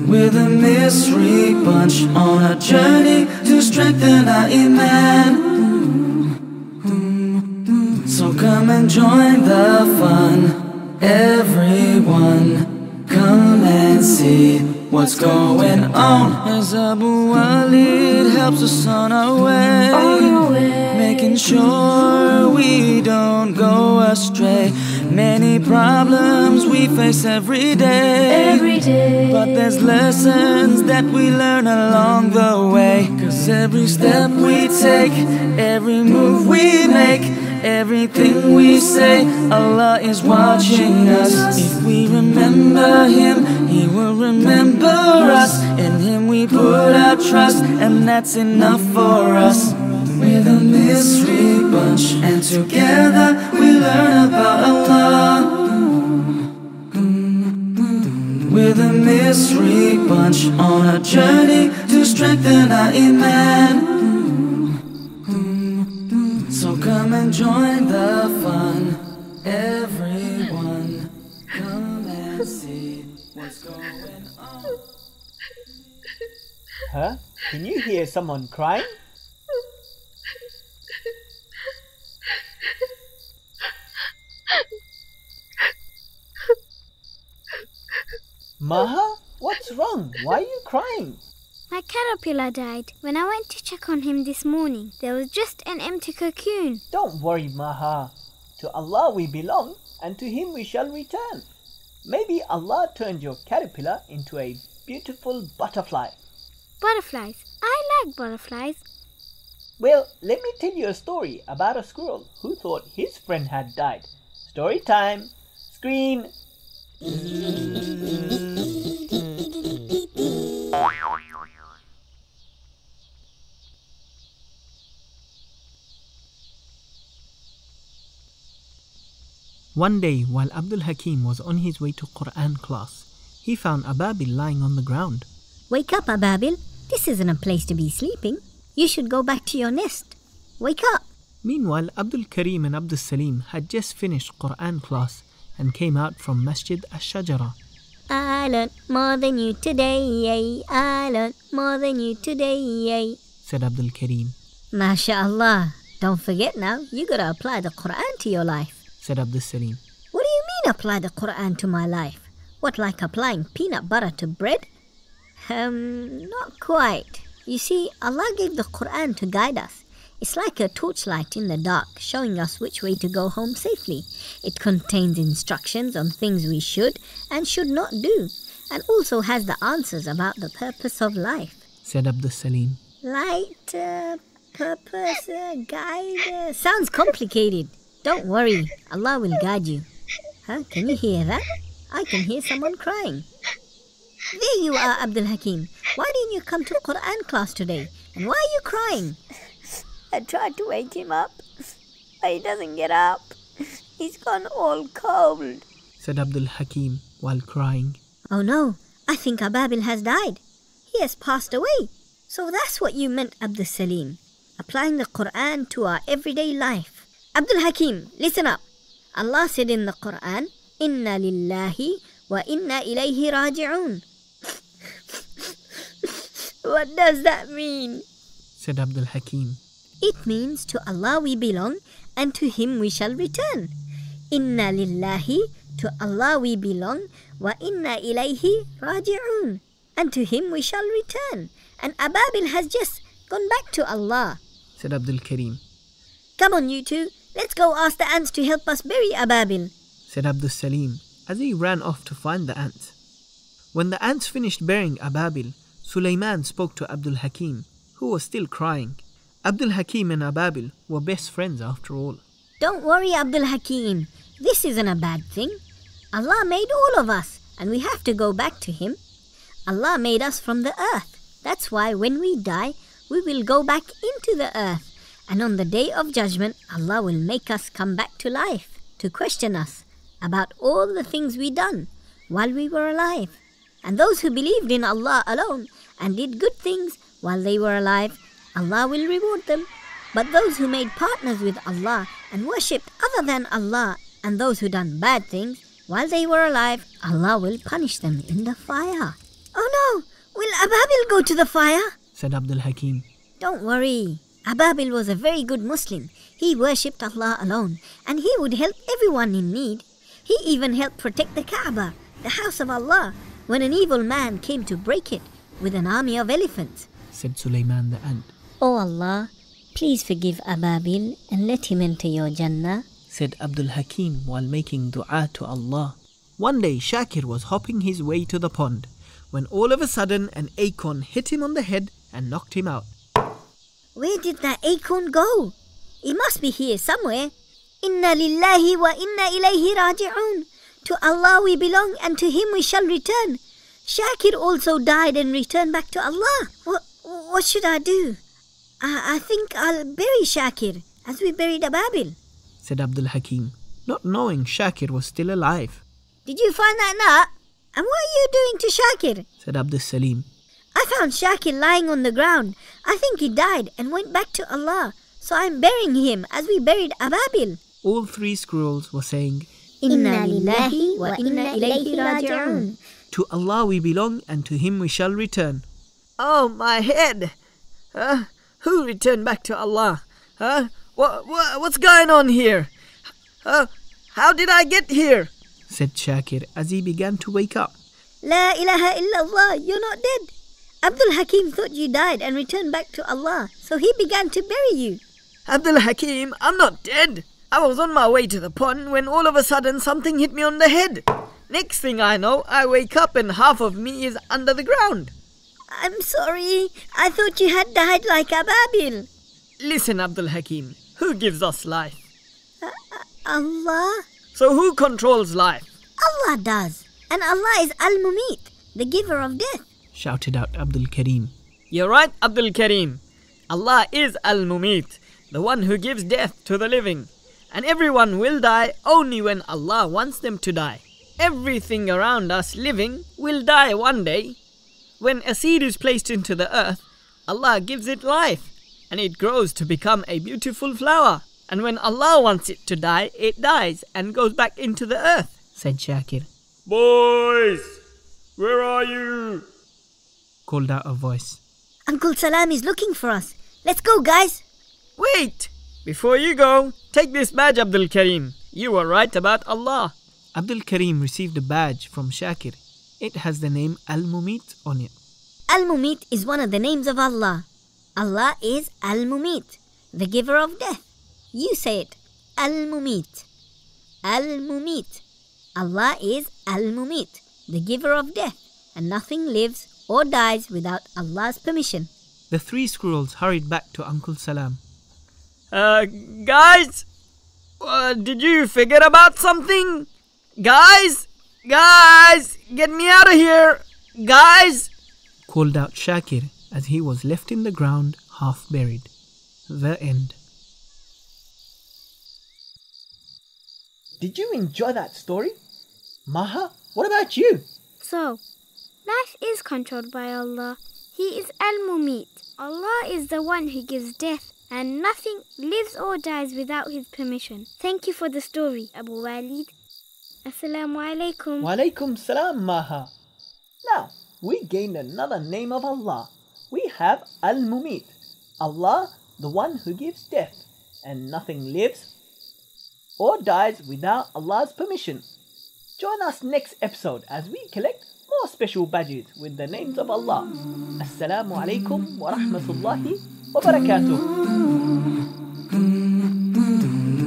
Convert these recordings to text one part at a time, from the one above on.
We're the mystery bunch on a journey to strengthen our iman. So come and join the fun, everyone. Come and see what's going on. As Abu Walid helps us on our way, making sure we don't go astray. Many problems we face every day, but there's lessons that we learn along the way. Cause every step we take, every move we make, everything we say, Allah is watching us. If we remember Him, He will remember us. In Him we put our trust, and that's enough for us. We're the mystery bunch, and together we learn about Allah. We're the mystery bunch on a journey to strengthen our iman. So come and join the fun, everyone. Come and see what's going on. Huh? Can you hear someone crying? Maha, what's wrong? Why are you crying? My caterpillar died. When I went to check on him this morning, there was just an empty cocoon. Don't worry, Maha. To Allah we belong, and to Him we shall return. Maybe Allah turned your caterpillar into a beautiful butterfly. Butterflies. I like butterflies. Well, let me tell you a story about a squirrel who thought his friend had died. Story time. Screen. One day, while Abdul Hakim was on his way to Qur'an class, he found Ababil lying on the ground. Wake up, Ababil. This isn't a place to be sleeping. You should go back to your nest. Wake up. Meanwhile, Abdul Karim and Abdul Salim had just finished Qur'an class and came out from Masjid Ash-Shajara. I learned more than you today. I learned more than you today, said Abdul Karim. MashaAllah. Don't forget now, you gotta apply the Qur'an to your life, said Abdul Salim. What do you mean apply the Qur'an to my life? What, like applying peanut butter to bread? Not quite. You see, Allah gave the Qur'an to guide us. It's like a torchlight in the dark, showing us which way to go home safely. It contains instructions on things we should and should not do, and also has the answers about the purpose of life, said Abdul Salim. Light, purpose, guide, sounds complicated. Don't worry, Allah will guide you. Huh? Can you hear that? I can hear someone crying. There you are, Abdul Hakim. Why didn't you come to Qur'an class today? And why are you crying? I tried to wake him up, but he doesn't get up. He's gone all cold, said Abdul Hakim while crying. Oh no, I think Ababil has died. He has passed away. So that's what you meant, Abdul Salim. Applying the Qur'an to our everyday life. Abdul Hakim, listen up. Allah said in the Qur'an, Inna lillahi wa inna ilayhi raji'un. What does that mean? said Abdul Hakim. It means to Allah we belong and to Him we shall return. Inna lillahi, to Allah we belong, wa inna ilayhi raji'un, and to Him we shall return. And Ababil has just gone back to Allah, said Abdul Karim. Come on, you two. Let's go ask the ants to help us bury Ababil, said Abdul Salim as he ran off to find the ants. When the ants finished burying Ababil, Sulaiman spoke to Abdul Hakim, who was still crying. Abdul Hakim and Ababil were best friends after all. Don't worry, Abdul Hakim. This isn't a bad thing. Allah made all of us, and we have to go back to Him. Allah made us from the earth. That's why when we die, we will go back into the earth. And on the day of judgment, Allah will make us come back to life to question us about all the things we done while we were alive. And those who believed in Allah alone and did good things while they were alive, Allah will reward them. But those who made partners with Allah and worshipped other than Allah, and those who done bad things while they were alive, Allah will punish them in the fire. Oh no! Will Ababil go to the fire? said Abdul Hakim. Don't worry. Ababil was a very good Muslim. He worshipped Allah alone, and he would help everyone in need. He even helped protect the Kaaba, the house of Allah, when an evil man came to break it with an army of elephants, said Sulaiman the ant. Oh Allah, please forgive Ababil and let him enter your Jannah, said Abdul Hakim while making dua to Allah. One day Shakir was hopping his way to the pond when all of a sudden an acorn hit him on the head and knocked him out. Where did that acorn go? It must be here somewhere. Inna lillahi wa inna ilayhi raji'un. To Allah we belong and to Him we shall return. Shakir also died and returned back to Allah. What should I do? I think I'll bury Shakir as we buried Ababil, said Abdul Hakim, not knowing Shakir was still alive. Did you find that nut? And what are you doing to Shakir? said Abdul Salim. I found Shakir lying on the ground. I think he died and went back to Allah. So I'm burying him as we buried Ababil. All three squirrels were saying, Inna lillahi wa inna ilayhi raji'un. To Allah we belong and to Him we shall return. Oh, my head! Who returned back to Allah? What's going on here? How did I get here? said Shakir as he began to wake up. La ilaha illallah, you're not dead. Abdul Hakim thought you died and returned back to Allah, so he began to bury you. Abdul Hakim, I'm not dead. I was on my way to the pond when all of a sudden something hit me on the head. Next thing I know, I wake up and half of me is under the ground. I'm sorry. I thought you had died like Ababil. Listen, Abdul Hakim, who gives us life? Allah. So who controls life? Allah does. And Allah is Al-Mumit, the giver of death, shouted out Abdul Karim. You're right, Abdul Karim. Allah is Al-Mumit, the one who gives death to the living. And everyone will die only when Allah wants them to die. Everything around us living will die one day. When a seed is placed into the earth, Allah gives it life, and it grows to become a beautiful flower. And when Allah wants it to die, it dies and goes back into the earth, said Shakir. Boys, where are you? Called out a voice. Uncle Salam is looking for us. Let's go, guys. Wait! Before you go, take this badge, Abdul Karim. You were right about Allah. Abdul Karim received a badge from Shakir. It has the name Al-Mumit on it. Al-Mumit is one of the names of Allah. Allah is Al-Mumit, the giver of death. You say it. Al-Mumit. Al-Mumit. Allah is Al-Mumit, the giver of death, and nothing lives or dies without Allah's permission. The three squirrels hurried back to Uncle Salam. Guys, did you figure about something? Guys, get me out of here, guys, called out Shakir as he was left in the ground half buried. The end. Did you enjoy that story? Maha, what about you? So, life is controlled by Allah. He is Al-Mumit. Allah is the one who gives death, and nothing lives or dies without His permission. Thank you for the story, Abu Walid. Assalamu alaikum. Wa alaikum salam, Maha. Now, we gained another name of Allah. We have Al-Mumit. Allah, the one who gives death, and nothing lives or dies without Allah's permission. Join us next episode as we collect more special badges with the names of Allah. Assalamu alaikum wa rahmatullahi wa barakatuh.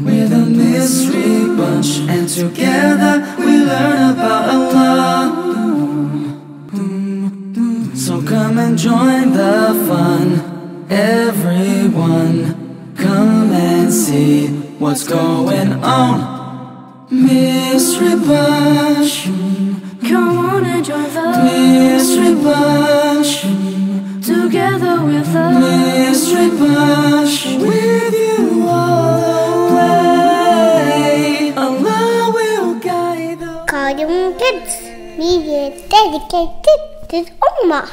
We're the mystery bunch, and together we learn about Allah. So come and join the fun, everyone. Come and see what's going on. Mystery bunch, Come on and join the mystery bunch, together with us. mystery bunch. With you all the way, Allah will guide us. Al-Quds, media dedicated to the Ummah.